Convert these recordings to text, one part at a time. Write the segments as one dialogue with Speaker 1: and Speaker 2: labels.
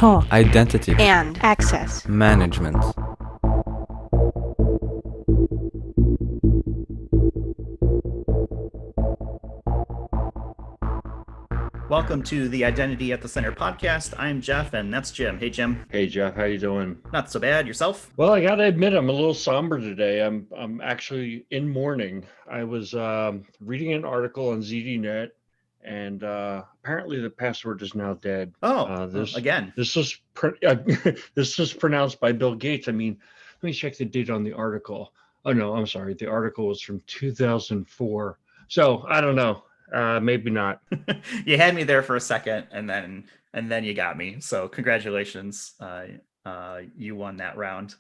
Speaker 1: talk,
Speaker 2: identity,
Speaker 1: and access
Speaker 2: management.
Speaker 3: Welcome to the Identity at the Center podcast. I'm Jeff, and that's Jim. Hey, Jim.
Speaker 4: Hey, Jeff. How you doing?
Speaker 3: Not so bad. Yourself?
Speaker 4: Well, I got to admit, I'm a little somber today. I'm actually in mourning. I was reading an article on ZDNet, and apparently the password is now dead.
Speaker 3: Again.
Speaker 4: This was this was pronounced by Bill Gates. I mean, let me check the date on the article. Oh no, I'm sorry. The article was from 2004. So I don't know. Maybe not.
Speaker 3: You had me there for a second, and then you got me. So congratulations. You won that round.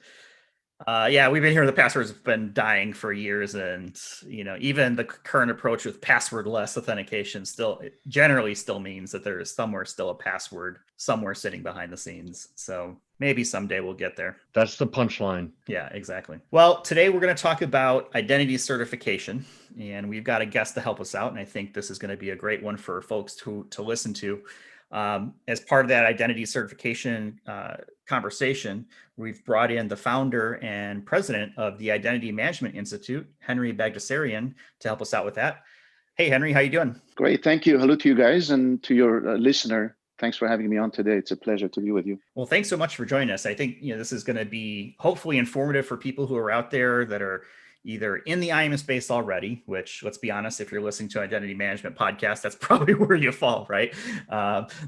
Speaker 3: Yeah, we've been hearing the passwords have been dying for years, and even the current approach with passwordless authentication generally still means that there is somewhere still a password somewhere sitting behind the scenes. So maybe someday we'll get there.
Speaker 4: That's the punchline.
Speaker 3: Yeah, exactly. Well, today we're going to talk about identity certification, and we've got a guest to help us out, and I think this is going to be a great one for folks to listen to. As part of that identity certification conversation, we've brought in the founder and president of the Identity Management Institute, Henry Bagdasarian, to help us out with that. Hey, Henry, how you doing?
Speaker 5: Great, thank you. Hello to you guys and to your listener. Thanks for having me on today. It's a pleasure to be with you.
Speaker 3: Well, thanks so much for joining us. I think this is going to be hopefully informative for people who are out there that are either in the IAM space already, which, let's be honest, if you're listening to identity management podcast, that's probably where you fall, right?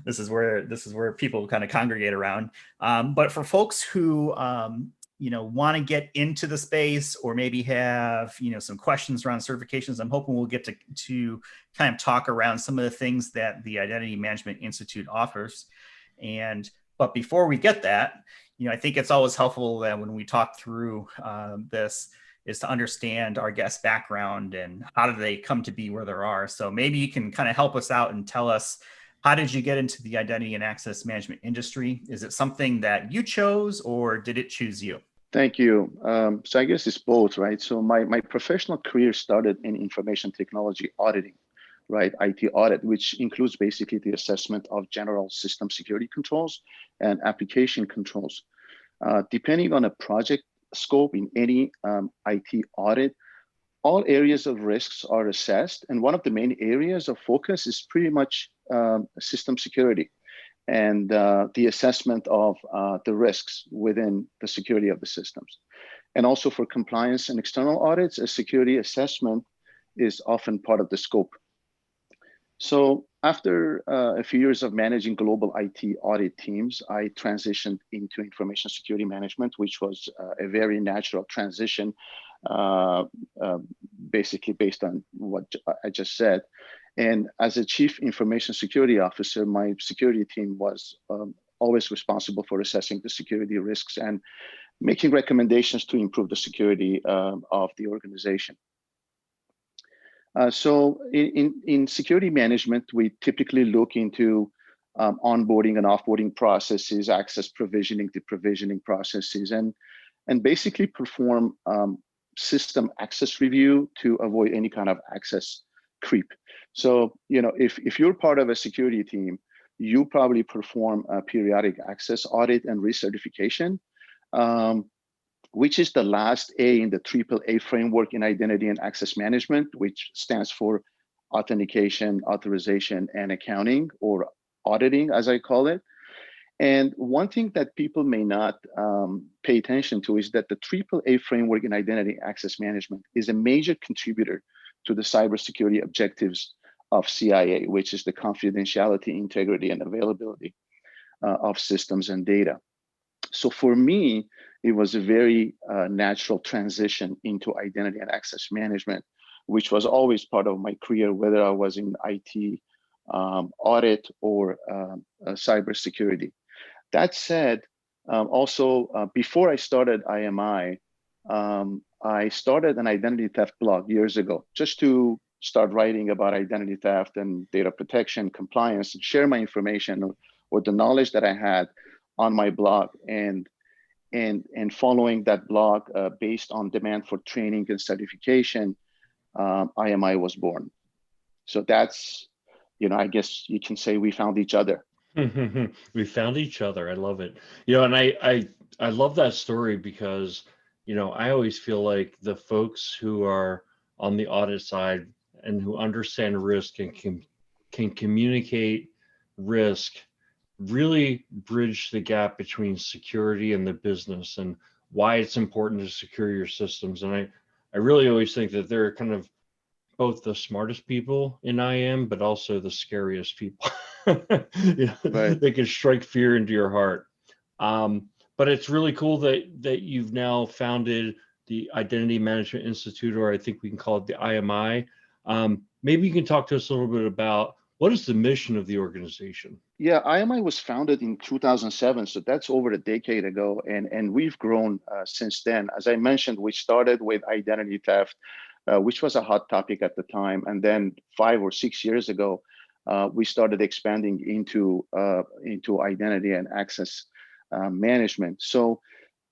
Speaker 3: This is where people kind of congregate around. But for folks who want to get into the space or maybe have some questions around certifications, I'm hoping we'll get to kind of talk around some of the things that the Identity Management Institute offers. But before we get that, I think it's always helpful that when we talk through this is to understand our guest's background and how do they come to be where they are. So maybe you can kind of help us out and tell us, how did you get into the identity and access management industry? Is it something that you chose or did it choose you?
Speaker 5: Thank you. So I guess it's both, right? So my professional career started in information technology auditing, right? IT audit, which includes basically the assessment of general system security controls and application controls. Depending on a project scope in any IT audit, all areas of risks are assessed. And one of the main areas of focus is pretty much system security and the assessment of the risks within the security of the systems. And also for compliance and external audits, a security assessment is often part of the scope. So after a few years of managing global IT audit teams, I transitioned into information security management, which was a very natural transition, basically based on what I just said. And as a chief information security officer, my security team was always responsible for assessing the security risks and making recommendations to improve the security of the organization. So in security management, we typically look into onboarding and offboarding processes, access provisioning, deprovisioning processes, and basically perform system access review to avoid any kind of access creep. So, if you're part of a security team, you probably perform a periodic access audit and recertification, which is the last A in the AAA framework in identity and access management, which stands for authentication, authorization, and accounting, or auditing, as I call it. And one thing that people may not pay attention to is that the AAA framework in identity and access management is a major contributor to the cybersecurity objectives of CIA, which is the confidentiality, integrity, and availability of systems and data. So for me, it was a very natural transition into identity and access management, which was always part of my career, whether I was in IT audit or cybersecurity. That said, also before I started IMI, I started an identity theft blog years ago, just to start writing about identity theft and data protection, compliance, and share my information or the knowledge that I had on my blog. And following that blog, based on demand for training and certification, IMI was born. So that's, I guess you can say we found each other.
Speaker 4: We found each other. I love it. You know, and I love that story because, you know, I always feel like the folks who are on the audit side and who understand risk and can communicate risk really bridge the gap between security and the business and why it's important to secure your systems. And I really always think that they're kind of both the smartest people in IAM, but also the scariest people. You know,
Speaker 5: Right.
Speaker 4: they can strike fear into your heart. But it's really cool that you've now founded the Identity Management Institute, or I think we can call it the IMI. Maybe you can talk to us a little bit about what is the mission of the organization?
Speaker 5: Yeah, IMI was founded in 2007, so that's over a decade ago, and we've grown since then. As I mentioned, we started with identity theft, which was a hot topic at the time, and then 5 or 6 years ago, we started expanding into identity and access management. So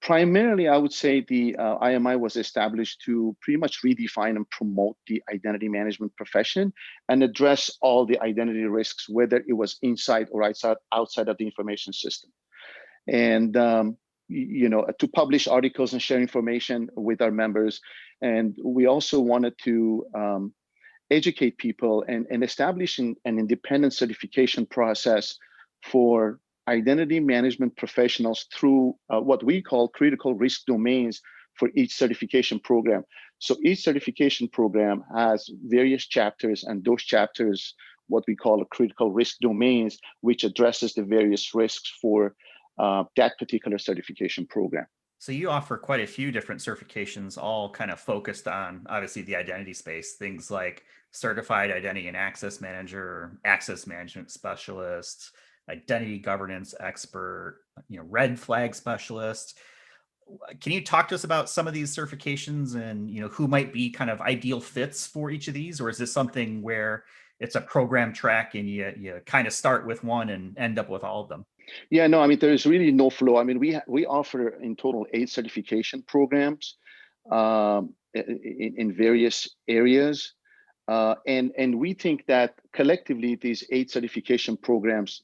Speaker 5: primarily, I would say the IMI was established to pretty much redefine and promote the identity management profession and address all the identity risks, whether it was inside or outside of the information system. And you know, to publish articles and share information with our members. And we also wanted to educate people and establish an independent certification process for identity management professionals through what we call critical risk domains for each certification program. So each certification program has various chapters, and those chapters, what we call critical risk domains, which addresses the various risks for that particular certification program.
Speaker 3: So you offer quite a few different certifications, all kind of focused on obviously the identity space, things like certified identity and access manager, access management specialist, identity governance expert, you know, red flag specialist. Can you talk to us about some of these certifications and, you know, who might be kind of ideal fits for each of these? Or is this something where it's a program track and you kind of start with one and end up with all of them?
Speaker 5: Yeah, no, I mean, there is really no flow. I mean, we offer in total 8 certification programs in various areas. And we think that collectively, these 8 certification programs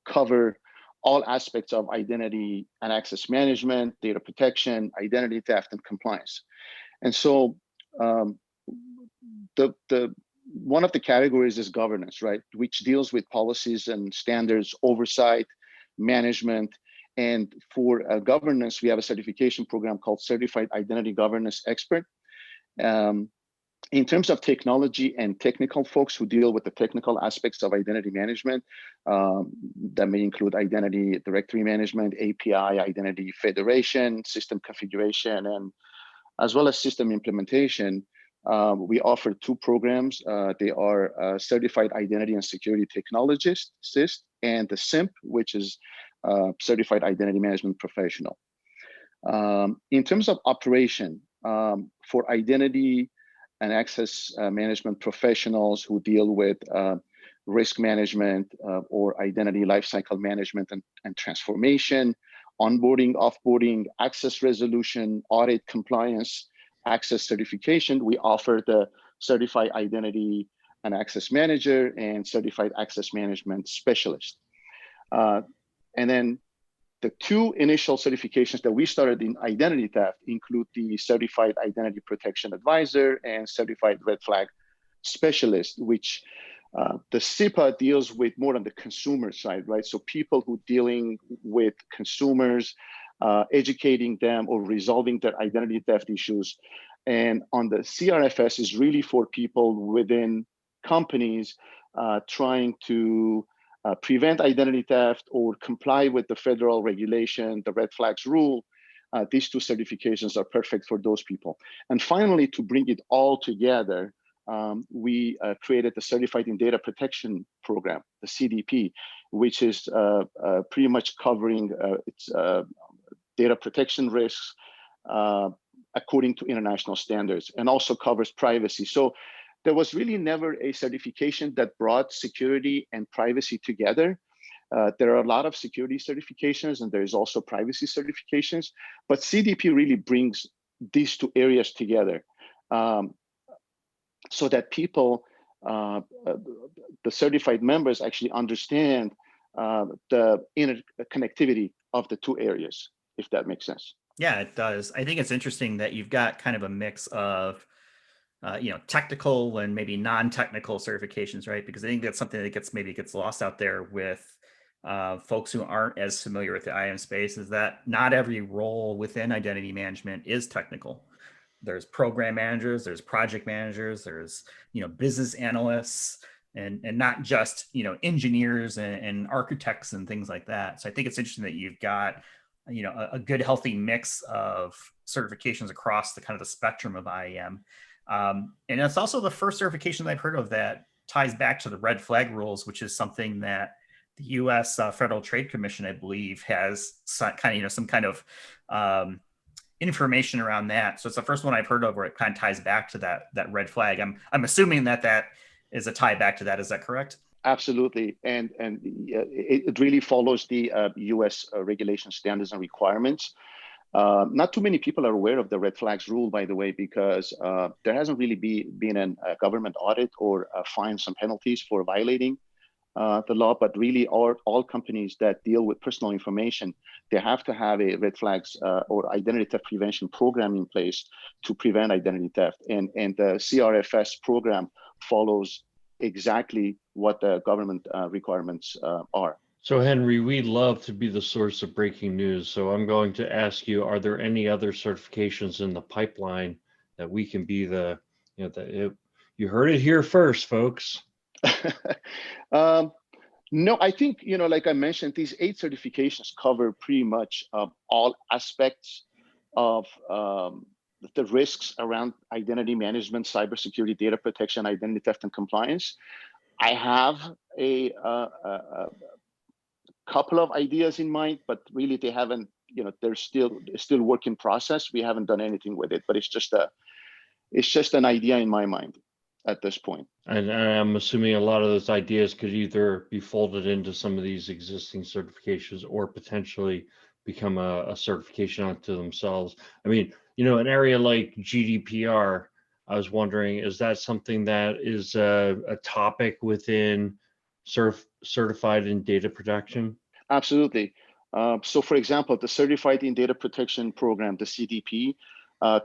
Speaker 5: cover all aspects of identity and access management, data protection, identity theft, and compliance. And so the one of the categories is governance, right, which deals with policies and standards, oversight, management. And for governance, we have a certification program called Certified Identity Governance Expert. In terms of technology and technical folks who deal with the technical aspects of identity management, that may include identity directory management, API, identity federation, system configuration, and as well as system implementation. We offer 2 programs. They are Certified Identity and Security Technologist, CIST, and the SIMP, which is Certified Identity Management Professional. In terms of operation, for identity and access management professionals who deal with risk management or identity lifecycle management and transformation, onboarding, offboarding, access resolution, audit compliance, access certification, we offer the Certified Identity and Access Manager and Certified Access Management Specialist. And then the 2 initial certifications that we started in identity theft include the Certified Identity Protection Advisor and Certified Red Flag Specialist, which the CIPA deals with more on the consumer side, right? So people who dealing with consumers, educating them or resolving their identity theft issues. And on the CRFS is really for people within companies trying to prevent identity theft or comply with the federal regulation, the red flags rule. These 2 certifications are perfect for those people. And finally, to bring it all together, we created the Certified in Data Protection Program, the CDP, which is pretty much covering its data protection risks according to international standards, and also covers privacy. So there was really never a certification that brought security and privacy together. There are a lot of security certifications, and there's also privacy certifications, but CDP really brings these 2 areas together so that people, the certified members, actually understand the interconnectivity of the two areas, if that makes sense.
Speaker 3: Yeah, it does. I think it's interesting that you've got kind of a mix of technical and maybe non-technical certifications, right? Because I think that's something that gets lost out there with folks who aren't as familiar with the IAM space, is that not every role within identity management is technical. There's program managers, there's project managers, there's business analysts, and not just engineers and architects and things like that. So I think it's interesting that you've got a good healthy mix of certifications across the kind of the spectrum of IAM. And it's also the first certification that I've heard of that ties back to the red flag rules, which is something that the U.S. Federal Trade Commission, I believe, has some kind of information around that. So it's the first one I've heard of where it kind of ties back to that red flag. I'm assuming that is a tie back to that. Is that correct?
Speaker 5: Absolutely, and it really follows the U.S. regulation standards and requirements. Not too many people are aware of the red flags rule, by the way, because there hasn't really been a government audit or fines and penalties for violating the law. But really, all companies that deal with personal information, they have to have a red flags or identity theft prevention program in place to prevent identity theft. And the CRFS program follows exactly what the government requirements are.
Speaker 4: So Henry, we love to be the source of breaking news. So I'm going to ask you, are there any other certifications in the pipeline that we can be you heard it here first, folks?
Speaker 5: No, I think, like I mentioned, these 8 certifications cover pretty much all aspects of the risks around identity management, cybersecurity, data protection, identity theft, and compliance. I have a couple of ideas in mind, but really they haven't, they're still work in process. We haven't done anything with it, but it's just an idea in my mind at this point.
Speaker 4: And I'm assuming a lot of those ideas could either be folded into some of these existing certifications or potentially become a certification onto themselves. I mean, an area like GDPR, I was wondering, is that something that is a topic within certified in data protection?
Speaker 5: Absolutely. So for example, the Certified in Data Protection program, the CDP,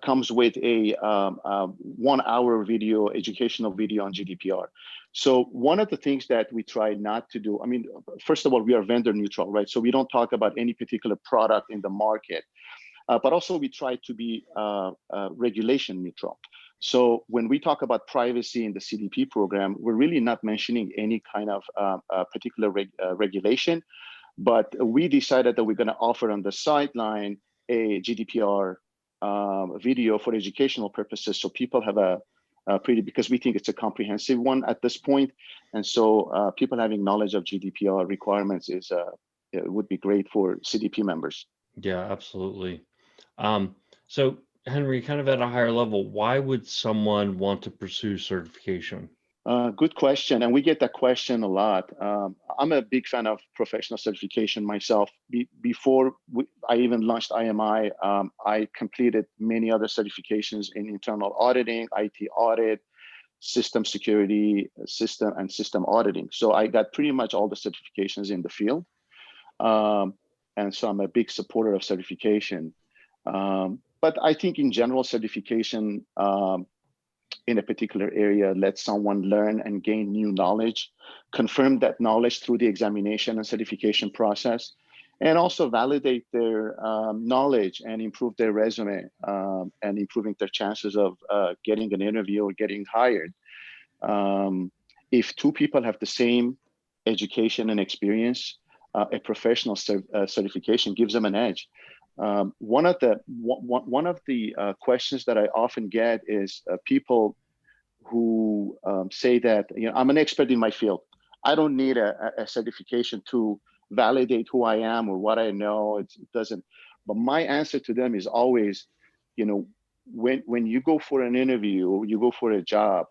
Speaker 5: comes with a 1-hour educational video on GDPR. So one of the things that we try not to do, first of all, we are vendor neutral, right? So we don't talk about any particular product in the market, but also we try to be regulation neutral. So when we talk about privacy in the CDP program, we're really not mentioning any kind of particular regulation, but we decided that we're going to offer on the sideline a GDPR video for educational purposes, so people have because we think it's a comprehensive one at this point, and so people having knowledge of GDPR requirements would be great for CDP members.
Speaker 4: Yeah, absolutely. So Henry, kind of at a higher level, why would someone want to pursue certification?
Speaker 5: Good question, and we get that question a lot. I'm a big fan of professional certification myself. Before I even launched IMI, I completed many other certifications in internal auditing, IT audit, system security, system auditing. So I got pretty much all the certifications in the field, and so I'm a big supporter of certification. But I think in general, certification in a particular area lets someone learn and gain new knowledge, confirm that knowledge through the examination and certification process, and also validate their knowledge and improve their resume and improving their chances of getting an interview or getting hired. If 2 people have the same education and experience, a professional certification gives them an edge. One of the questions that I often get is people who say that, I'm an expert in my field. I don't need a certification to validate who I am or what I know. It doesn't. But my answer to them is always, when you go for an interview or you go for a job,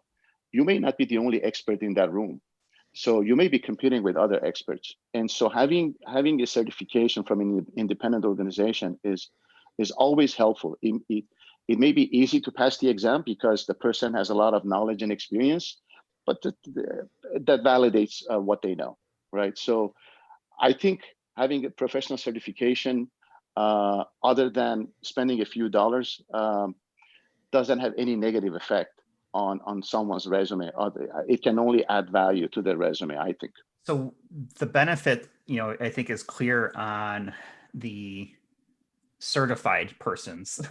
Speaker 5: you may not be the only expert in that room. So you may be competing with other experts. And so having a certification from an independent organization is always helpful. It may be easy to pass the exam because the person has a lot of knowledge and experience, but that validates what they know, right? So I think having a professional certification, other than spending a few dollars, doesn't have any negative effect on someone's resume. It can only add value to their resume, I think.
Speaker 3: So the benefit, I think is clear on the certified person's,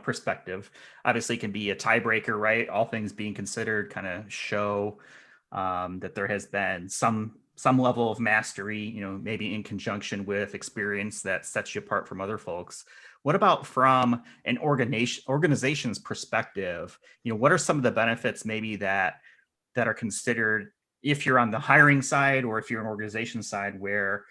Speaker 3: perspective. Obviously can be a tiebreaker, right? All things being considered, kind of show that there has been some level of mastery, maybe in conjunction with experience that sets you apart from other folks. What about from an organization's perspective? What are some of the benefits maybe that are considered if you're on the hiring side, or if you're an organization side where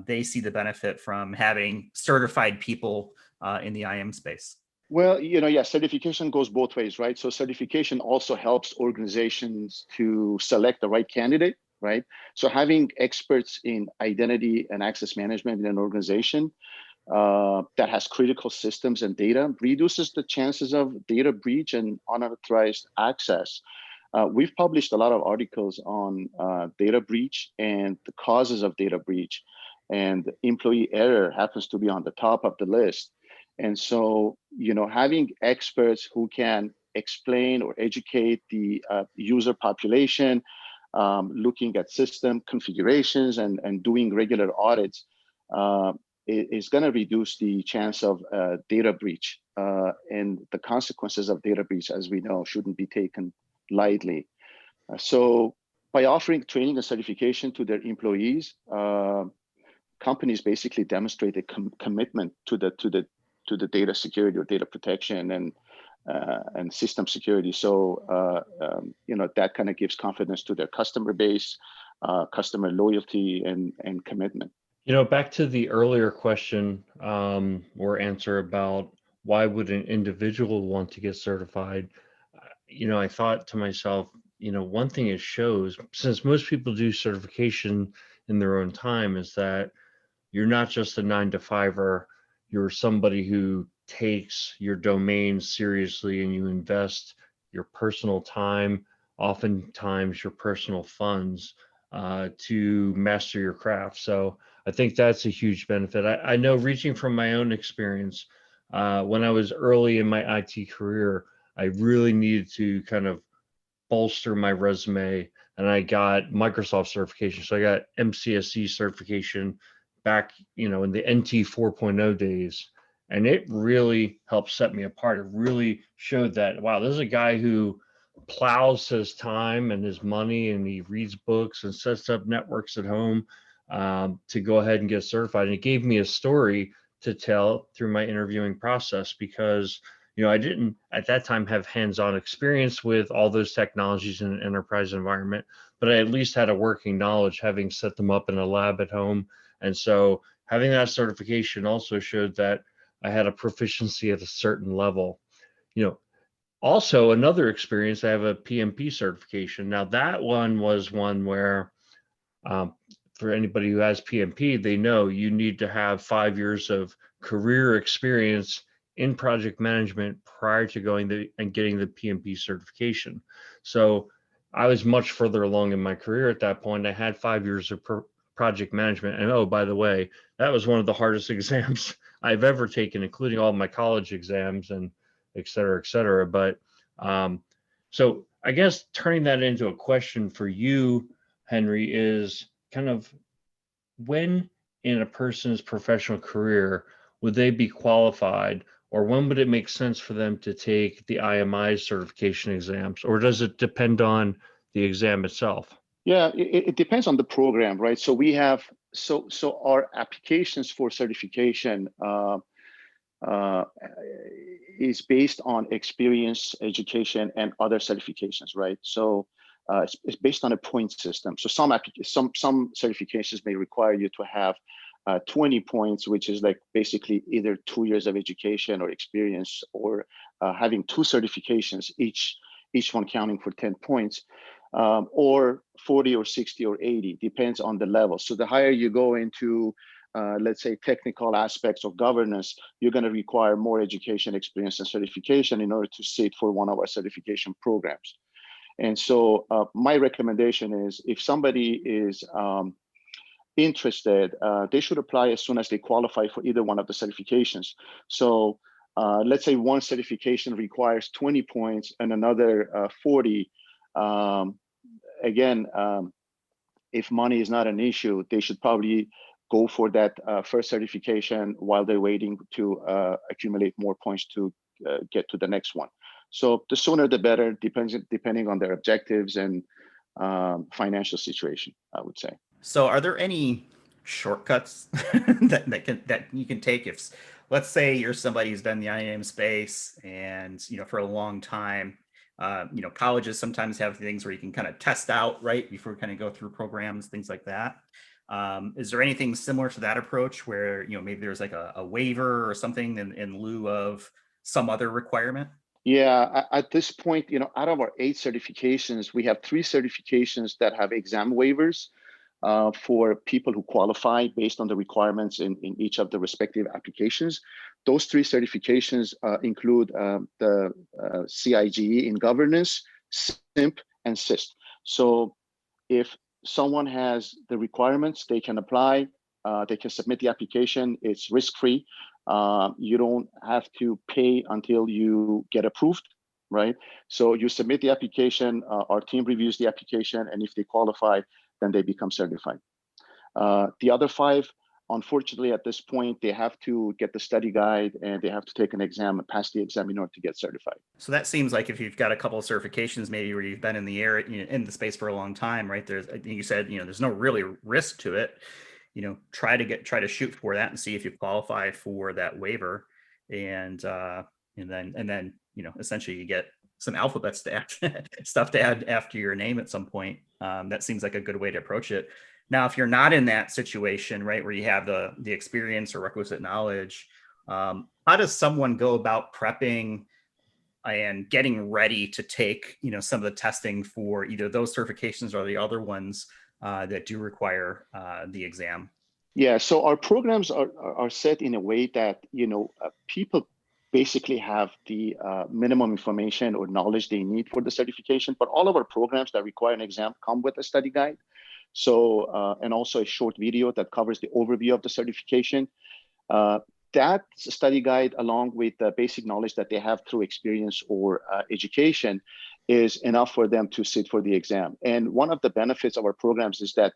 Speaker 3: they see the benefit from having certified people in the IAM space?
Speaker 5: Well, yeah, certification goes both ways, right? So certification also helps organizations to select the right candidate, right? So having experts in identity and access management in an organization that has critical systems and data reduces the chances of data breach and unauthorized access. We've published a lot of articles on data breach and the causes of data breach, and employee error happens to be on the top of the list. And so, having experts who can explain or educate the user population, looking at system configurations and doing regular audits is going to reduce the chance of data breach. And the consequences of data breach, as we know, shouldn't be taken lightly. So by offering training and certification to their employees, companies basically demonstrate a commitment to the data security or data protection and system security. So that kind of gives confidence to their customer base, customer loyalty and commitment.
Speaker 4: Back to the earlier question or answer about why would an individual want to get certified? I thought to myself, one thing it shows, since most people do certification in their own time, is that you're not just a 9-to-5er, you're somebody who takes your domain seriously and you invest your personal time, oftentimes your personal funds, to master your craft. So I think that's a huge benefit. I know, reaching from my own experience, when I was early in my IT career, I really needed to kind of bolster my resume, and I got Microsoft certification. So I got MCSE certification back, in the NT 4.0 days. And it really helped set me apart. It really showed that, wow, this is a guy who plows his time and his money, and he reads books and sets up networks at home to go ahead and get certified. And it gave me a story to tell through my interviewing process, because I didn't at that time have hands-on experience with all those technologies in an enterprise environment, but I at least had a working knowledge, having set them up in a lab at home. And so having that certification also showed that I had a proficiency at a certain level. Also another experience, I have a PMP certification. Now that one was one where, for anybody who has PMP, they know you need to have 5 years of career experience in project management prior to going and getting the PMP certification. So I was much further along in my career at that point. I had 5 years of project management. And oh, by the way, that was one of the hardest exams I've ever taken, including all my college exams and et cetera, et cetera. But so I guess turning that into a question for you, Henry, is kind of, when in a person's professional career would they be qualified, or when would it make sense for them to take the IMI certification exams, or does it depend on the exam itself?
Speaker 5: Yeah, it depends on the program, right? So we have so our applications for certification is based on experience, education, and other certifications, right? So it's based on a point system. So some certifications may require you to have 20 points, which is like basically either 2 years of education or experience, or having 2 certifications, each one counting for 10 points, or 40 or 60 or 80, depends on the level. So the higher you go into, let's say, technical aspects of governance, you're going to require more education, experience, and certification in order to sit for one of our certification programs. And so my recommendation is, if somebody is interested, they should apply as soon as they qualify for either one of the certifications. So let's say one certification requires 20 points and another 40. Again, if money is not an issue, they should probably go for that first certification while they're waiting to accumulate more points to get to the next one. So the sooner the better, depending on their objectives and financial situation, I would say.
Speaker 3: So are there any shortcuts that you can take if, let's say, you're somebody who's been in the IAM space and for a long time? Colleges sometimes have things where you can kind of test out right before kind of go through programs, things like that. Is there anything similar to that approach where maybe there's like a waiver or something in lieu of some other requirement?
Speaker 5: Yeah, at this point, out of our 8 certifications, we have 3 certifications that have exam waivers for people who qualify based on the requirements in each of the respective applications. Those 3 certifications include the CIGE in governance, SIMP, and SIST. So if someone has the requirements, they can apply, they can submit the application, it's risk-free. You don't have to pay until you get approved, right? So you submit the application, our team reviews the application, and if they qualify, then they become certified. The other 5, unfortunately, at this point, they have to get the study guide and they have to take an exam and pass the exam in order to get certified.
Speaker 3: So that seems like if you've got a couple of certifications, maybe where you've been in the area, in the space for a long time, right? There's, I think you said, there's no really risk to it. Try to shoot for that and see if you qualify for that waiver, and then essentially you get some alphabets to add stuff to add after your name at some point. That seems like a good way to approach it. Now, if you're not in that situation, right, where you have the experience or requisite knowledge, how does someone go about prepping and getting ready to take some of the testing for either those certifications or the other ones that do require the exam?
Speaker 5: Yeah, so our programs are set in a way that people basically have the minimum information or knowledge they need for the certification, but all of our programs that require an exam come with a study guide. So, and also a short video that covers the overview of the certification. That study guide, along with the basic knowledge that they have through experience or education, is enough for them to sit for the exam. And one of the benefits of our programs is that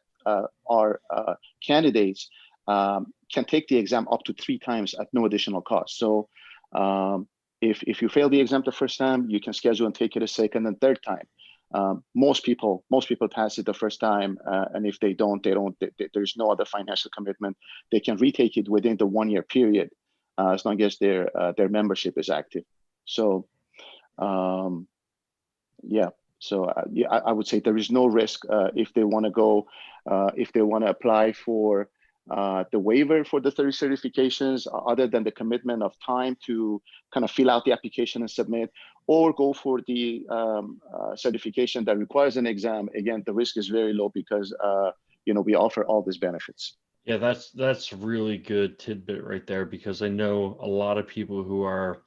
Speaker 5: our candidates can take the exam up to 3 times at no additional cost. So if you fail the exam the first time, you can schedule and take it a second and third time. Most people pass it the first time, and if they don't, there's no other financial commitment. They can retake it within the 1-year period, as long as their membership is active. So, yeah. So yeah, I would say there is no risk if they want to go, if they want to apply for the waiver for the 30 certifications, other than the commitment of time to kind of fill out the application and submit, or go for the certification that requires an exam. Again, the risk is very low because we offer all these benefits.
Speaker 4: Yeah, that's really good tidbit right there, because I know a lot of people who are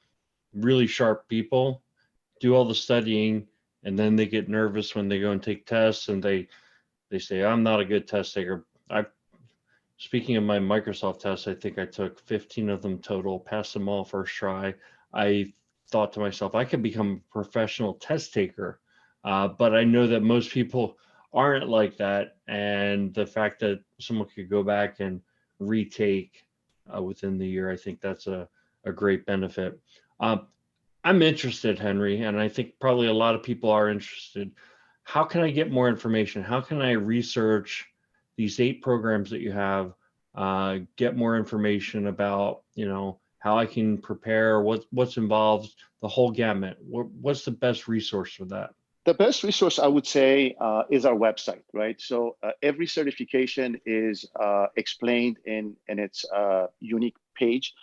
Speaker 4: really sharp people do all the studying, and then they get nervous when they go and take tests, and they say, I'm not a good test taker. Speaking of my Microsoft tests, I think I took 15 of them total, passed them all first try. I thought to myself, I could become a professional test taker, but I know that most people aren't like that. And the fact that someone could go back and retake within the year, I think that's a great benefit. I'm interested, Henry, and I think probably a lot of people are interested. How can I get more information? How can I research these 8 programs that you have, get more information about, how I can prepare, what's involved, the whole gamut? What's the best resource for that?
Speaker 5: The best resource, I would say, is our website, right? So every certification is explained in its unique page.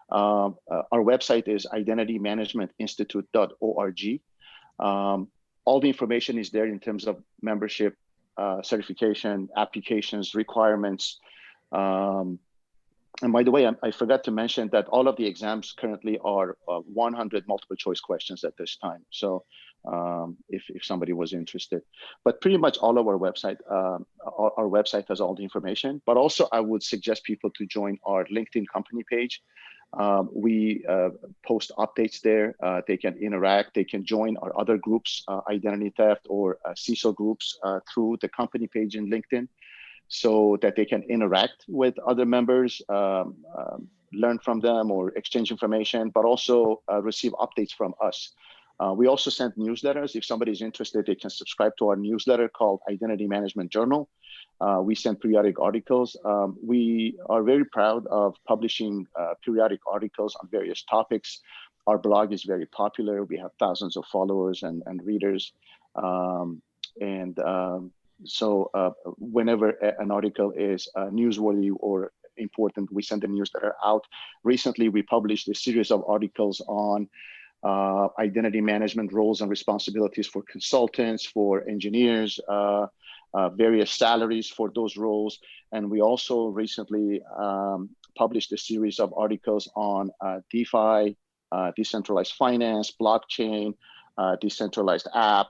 Speaker 5: Our website is identitymanagementinstitute.org. All the information is there in terms of membership, certification, applications, requirements, And by the way, I forgot to mention that all of the exams currently are 100 multiple choice questions at this time. So if somebody was interested, but pretty much all of our website, our website has all the information. But also, I would suggest people to join our LinkedIn company page. We post updates there. They can interact. They can join our other groups, identity theft or CISO groups through the company page in LinkedIn, so that they can interact with other members, learn from them or exchange information, but also receive updates from us. We also send newsletters. If somebody is interested, they can subscribe to our newsletter called Identity Management Journal. We send periodic articles. We are very proud of publishing periodic articles on various topics. Our blog is very popular. We have thousands of followers and readers. So whenever an article is newsworthy or important, we send a newsletter out. Recently, we published a series of articles on identity management roles and responsibilities for consultants, for engineers, various salaries for those roles. And we also recently published a series of articles on DeFi, decentralized finance, blockchain, decentralized app.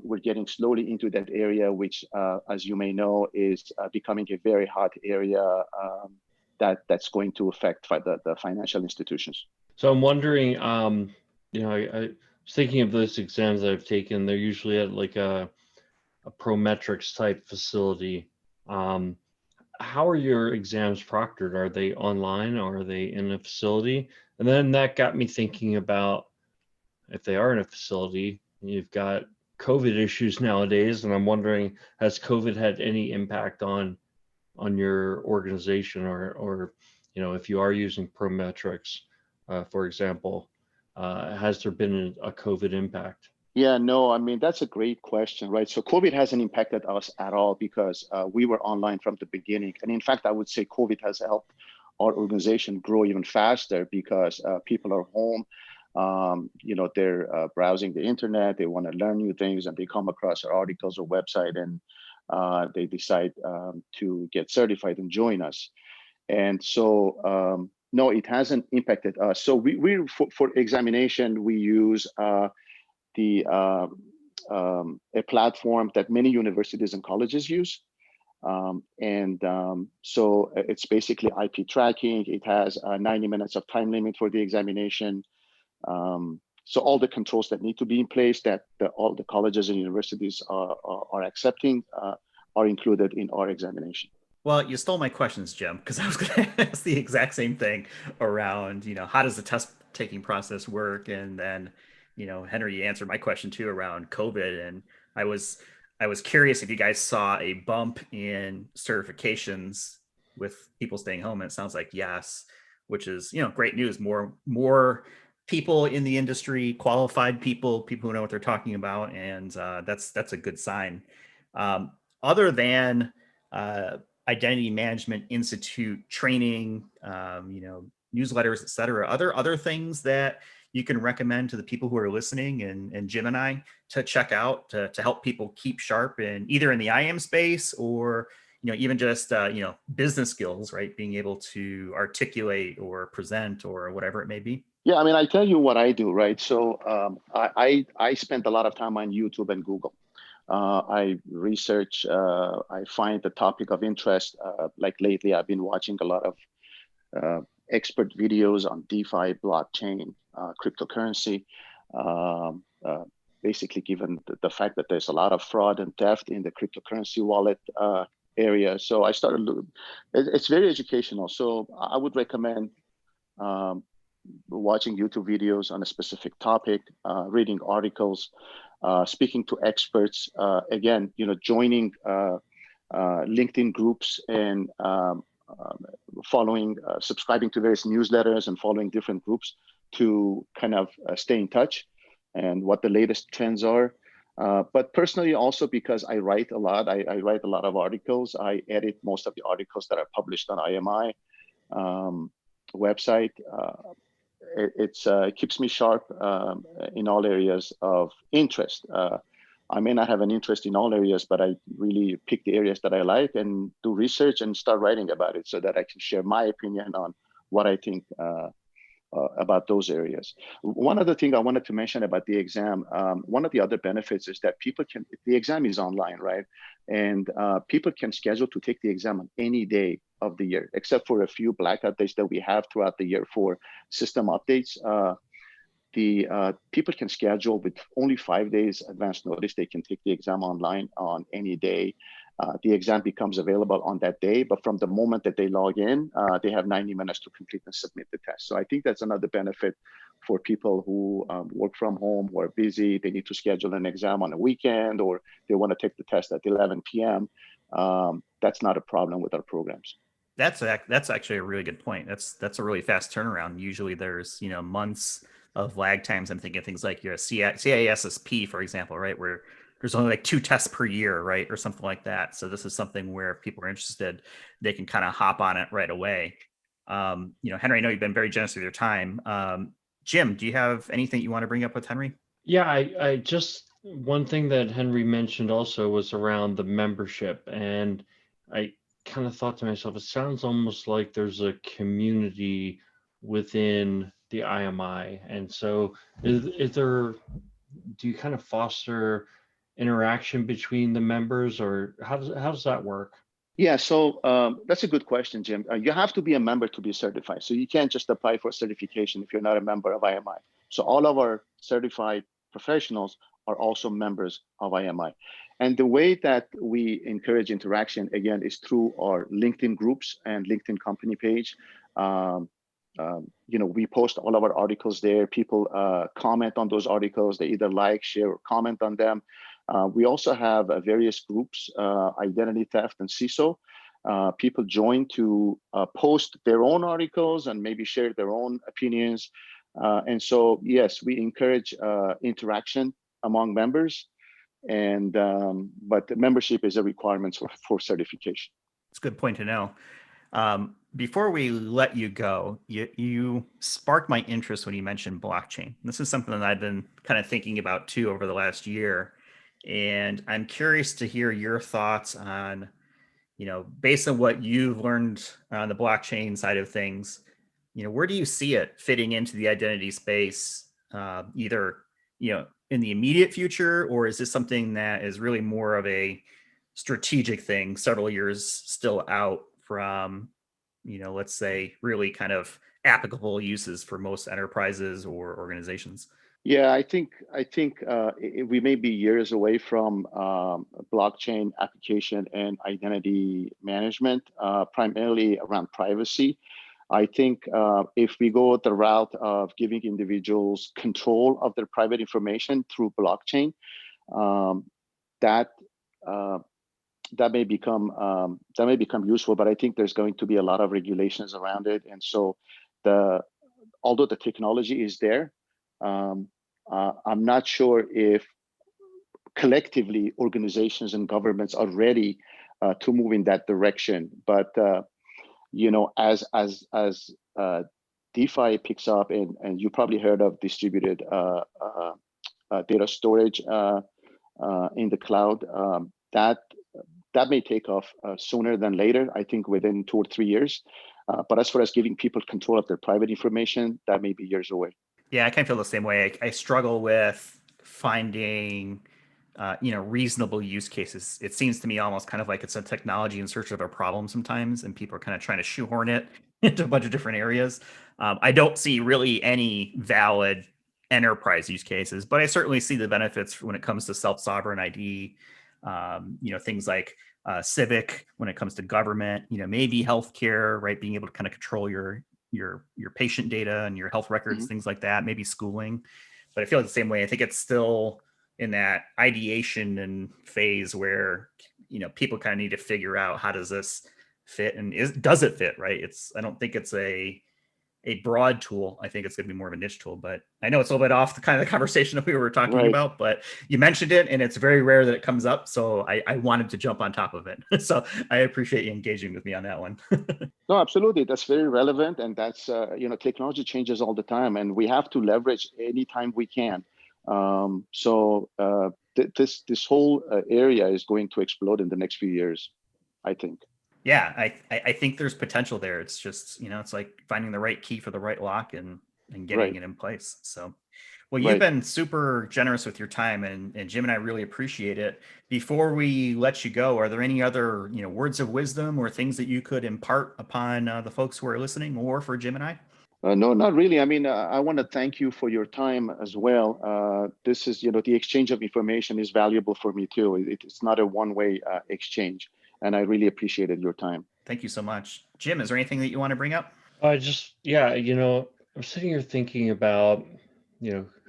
Speaker 5: We're getting slowly into that area, which, as you may know, is becoming a very hot area that's going to affect the financial institutions.
Speaker 4: So I'm wondering, I was thinking of those exams that I've taken. They're usually at like a Prometrics type facility. How are your exams proctored? Are they online or are they in a facility? And then that got me thinking about, if they are in a facility, you've got COVID issues nowadays, and I'm wondering, has COVID had any impact on your organization, or if you are using Prometrics, for example, has there been a COVID impact?
Speaker 5: Yeah, no, I mean, that's a great question, right? So COVID hasn't impacted us at all because we were online from the beginning. And in fact, I would say COVID has helped our organization grow even faster because people are home. They're browsing the internet, they want to learn new things, and they come across our articles or website, and they decide to get certified and join us. And so, no, it hasn't impacted us. So we for examination, we use a platform that many universities and colleges use. So it's basically IP tracking. It has 90 minutes of time limit for the examination. So all the controls that need to be in place that all the colleges and universities are accepting are included in our examination.
Speaker 3: Well, you stole my questions, Jim, because I was going to ask the exact same thing around, how does the test taking process work? And then, Henry, you answered my question too around COVID. And I was curious if you guys saw a bump in certifications with people staying home. And it sounds like yes, which is, great news. More people in the industry, qualified people who know what they're talking about. And that's a good sign. Other than Identity Management Institute training, newsletters, et cetera, other things that you can recommend to the people who are listening and Jim and I to check out to help people keep sharp in either in the IAM space or, even just, business skills, right? Being able to articulate or present or whatever it may be.
Speaker 5: Yeah, I mean, I tell you what I do, right? So I spent a lot of time on YouTube and Google. I research, I find the topic of interest. Like lately, I've been watching a lot of expert videos on DeFi, blockchain, cryptocurrency. Basically, given the fact that there's a lot of fraud and theft in the cryptocurrency wallet area. So I started looking, it's very educational. So I would recommend watching YouTube videos on a specific topic, reading articles, speaking to experts, again, joining LinkedIn groups and subscribing to various newsletters and following different groups to kind of stay in touch and what the latest trends are. But personally, also because I write a lot, I write a lot of articles. I edit most of the articles that are published on IMI website. It keeps me sharp in all areas of interest. I may not have an interest in all areas, but I really pick the areas that I like and do research and start writing about it so that I can share my opinion on what I think about those areas. One other thing I wanted to mention about the exam, one of the other benefits is that the exam is online, right? And people can schedule to take the exam on any day of the year, except for a few blackout days that we have throughout the year for system updates. The people can schedule with only 5 days advance notice. They can take the exam online on any day. The exam becomes available on that day, but from the moment that they log in, they have 90 minutes to complete and submit the test. So I think that's another benefit for people who work from home, who are busy. They need to schedule an exam on a weekend, or they want to take the test at 11 p.m. That's not a problem with our programs.
Speaker 3: That's actually a really good point. That's a really fast turnaround. Usually there's months of lag times. I'm thinking things like your CISSP, for example, right, where there's only like 2 tests per year, right, or something like that. So this is something where if people are interested, they can kind of hop on it right away. Henry, I know you've been very generous with your time. Jim, do you have anything you want to bring up with Henry?
Speaker 4: Yeah, I just one thing that Henry mentioned also was around the membership, and I kind of thought to myself, it sounds almost like there's a community within the IMI, and so is there? Do you kind of foster interaction between the members, or how does that work?
Speaker 5: Yeah, so that's a good question, Jim. You have to be a member to be certified. So you can't just apply for certification if you're not a member of IMI. So all of our certified professionals are also members of IMI. And the way that we encourage interaction, again, is through our LinkedIn groups and LinkedIn company page. We post all of our articles there. People comment on those articles. They either like, share, or comment on them. We also have various groups, identity theft and CISO. People join to post their own articles and maybe share their own opinions. And so, yes, we encourage interaction among members, but the membership is a requirement for certification.
Speaker 3: It's a good point to know. Before we let you go, you sparked my interest when you mentioned blockchain. This is something that I've been kind of thinking about too over the last year. And I'm curious to hear your thoughts on, based on what you've learned on the blockchain side of things, where do you see it fitting into the identity space, either, in the immediate future, or is this something that is really more of a strategic thing, several years still out from, let's say, really kind of applicable uses for most enterprises or organizations?
Speaker 5: Yeah, I think we may be years away from blockchain application and identity management, primarily around privacy. I think if we go the route of giving individuals control of their private information through blockchain, that may become useful. But I think there's going to be a lot of regulations around it, and so although the technology is there, I'm not sure if collectively organizations and governments are ready to move in that direction. But as DeFi picks up, and you probably heard of distributed data storage in the cloud, that may take off sooner than later. I think within 2 or 3 years. But as far as giving people control of their private information, that may be years away.
Speaker 3: Yeah, I kind of feel the same way. I struggle with finding, reasonable use cases. It seems to me almost kind of like it's a technology in search of a problem sometimes, and people are kind of trying to shoehorn it into a bunch of different areas. I don't see really any valid enterprise use cases, but I certainly see the benefits when it comes to self-sovereign ID, things like civic when it comes to government, maybe healthcare, right? Being able to kind of control your patient data and your health records, things like that, maybe schooling. But I feel like the same way. I think it's still in that ideation and phase where, people kind of need to figure out how does this fit and does it fit, right? I don't think it's a broad tool. I think it's going to be more of a niche tool, but I know it's a little bit off the kind of the conversation that we were talking about, but you mentioned it and it's very rare that it comes up. So I wanted to jump on top of it. So I appreciate you engaging with me on that one.
Speaker 5: No, absolutely. That's very relevant. And that's, technology changes all the time, and we have to leverage anytime we can This whole area is going to explode in the next few years, I think.
Speaker 3: Yeah, I think there's potential there. It's just, it's like finding the right key for the right lock and getting
Speaker 5: Right.
Speaker 3: it in place. So, well, you've
Speaker 5: Right.
Speaker 3: been super generous with your time, and Jim and I really appreciate it. Before we let you go, are there any other, words of wisdom or things that you could impart upon the folks who are listening, or for Jim and I?
Speaker 5: No, not really. I mean, I want to thank you for your time as well. This is, the exchange of information is valuable for me too. It's not a one-way exchange, and I really appreciated your time.
Speaker 3: Thank you so much. Jim, is there anything that you want to bring up?
Speaker 4: Yeah, I'm sitting here thinking about,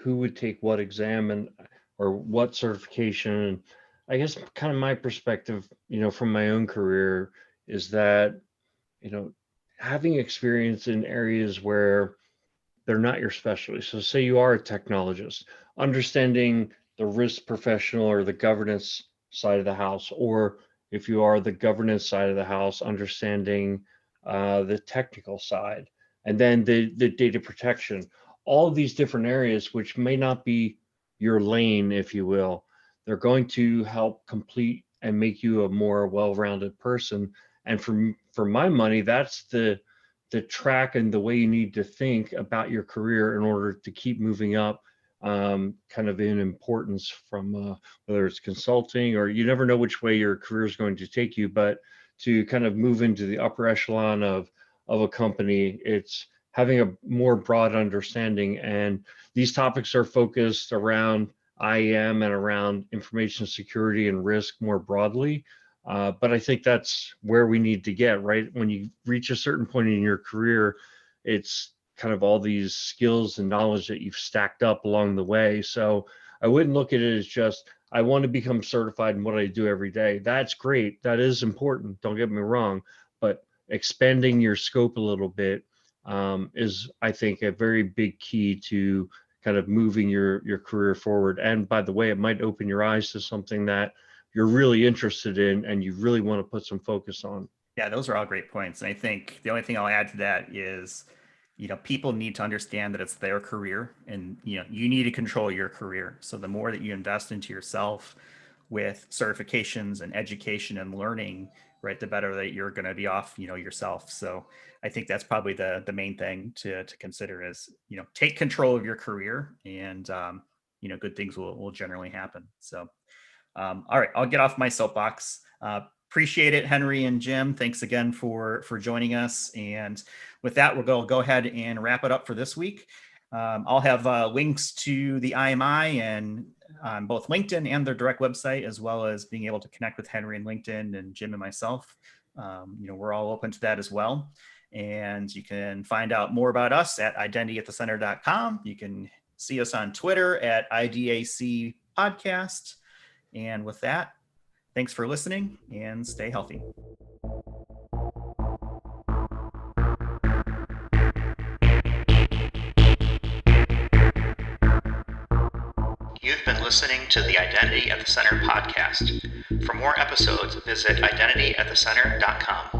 Speaker 4: who would take what exam and or what certification. I guess kind of my perspective, from my own career is that, you know, having experience in areas where they're not your specialty. So say you are a technologist, understanding the risk professional or the governance side of the house, or if you are the governance side of the house, understanding the technical side, and then the data protection, all of these different areas, which may not be your lane, if you will, they're going to help complete and make you a more well-rounded person. And for my money, that's the track and the way you need to think about your career in order to keep moving up, kind of in importance from whether it's consulting or you never know which way your career is going to take you, but to kind of move into the upper echelon of a company, it's having a more broad understanding. And these topics are focused around IAM and around information security and risk more broadly. But I think that's where we need to get, right? When you reach a certain point in your career, it's kind of all these skills and knowledge that you've stacked up along the way. So I wouldn't look at it as just, I want to become certified in what I do every day. That's great. That is important. Don't get me wrong. But expanding your scope a little bit is, I think, a very big key to kind of moving your career forward. And by the way, it might open your eyes to something that you're really interested in and you really want to put some focus on.
Speaker 3: Yeah, those are all great points. And I think the only thing I'll add to that is, people need to understand that it's their career, and, you need to control your career. So the more that you invest into yourself with certifications and education and learning, right, the better that you're going to be off, yourself. So I think that's probably the main thing to consider is, take control of your career, and, good things will generally happen. So, all right, I'll get off my soapbox. Appreciate it, Henry and Jim. Thanks again for joining us. And with that, we'll go ahead and wrap it up for this week. I'll have links to the IMI and on both LinkedIn and their direct website, as well as being able to connect with Henry and LinkedIn and Jim and myself. We're all open to that as well. And you can find out more about us at identityatthecenter.com. You can see us on Twitter at IDAC Podcast. And with that, thanks for listening and stay healthy. You've been listening to the Identity at the Center podcast. For more episodes, visit identityatthecenter.com.